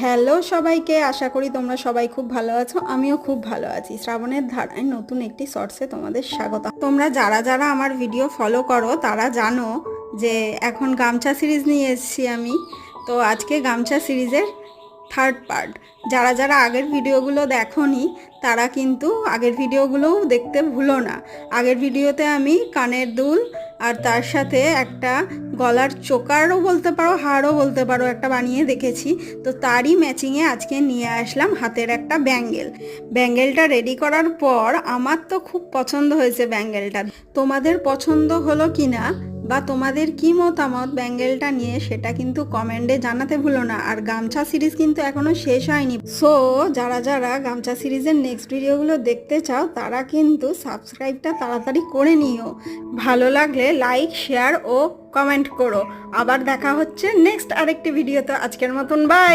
Hello সবাইকে, আশা করি তোমরা সবাই খুব ভালো আছো। আমিও খুব ভালো আছি। শ্রাবণের ধারায় নতুন একটি শর্টসে তোমাদের স্বাগত। তোমরা যারা যারা আমার ভিডিও ফলো করো তারা জানো যে এখন গামছা সিরিজ নিয়ে এসেছি আমি। তো আজকে গামছা সিরিজের থার্ড পার্ট। যারা যারা আগের ভিডিওগুলো দেখোনি তারা কিন্তু আগের ভিডিওগুলোও দেখতে ভুলো না। আগের ভিডিওতে আমি কানের দুল আর তার সাথে একটা গলার চোকারও বলতে পারো, হারও বলতে পারো, একটা বানিয়ে দেখেছি। তো তারই ম্যাচিংয়ে আজকে নিয়ে আসলাম হাতের একটা ব্যাঙ্গেলটা রেডি করার পর আমার তো খুব পছন্দ হয়েছে ব্যাঙ্গেলটা। তোমাদের পছন্দ হলো কি না বা তোমাদের কি মতামত ব্যাঙ্গেলটা নিয়ে সেটা কিন্তু কমেন্টে জানাতে ভুলো না। আর গামছা সিরিজ কিন্তু এখনো শেষ হয়নি। সো যারা যারা গামছা সিরিজের নেক্সট ভিডিওগুলো দেখতে চাও তারা কিন্তু সাবস্ক্রাইবটা তাড়াতাড়ি করে নিও। ভালো লাগলে লাইক, শেয়ার ও কমেন্ট করো। আবার দেখা হচ্ছে নেক্সট আরেকটি ভিডিওতে। আজকের মতন বাই।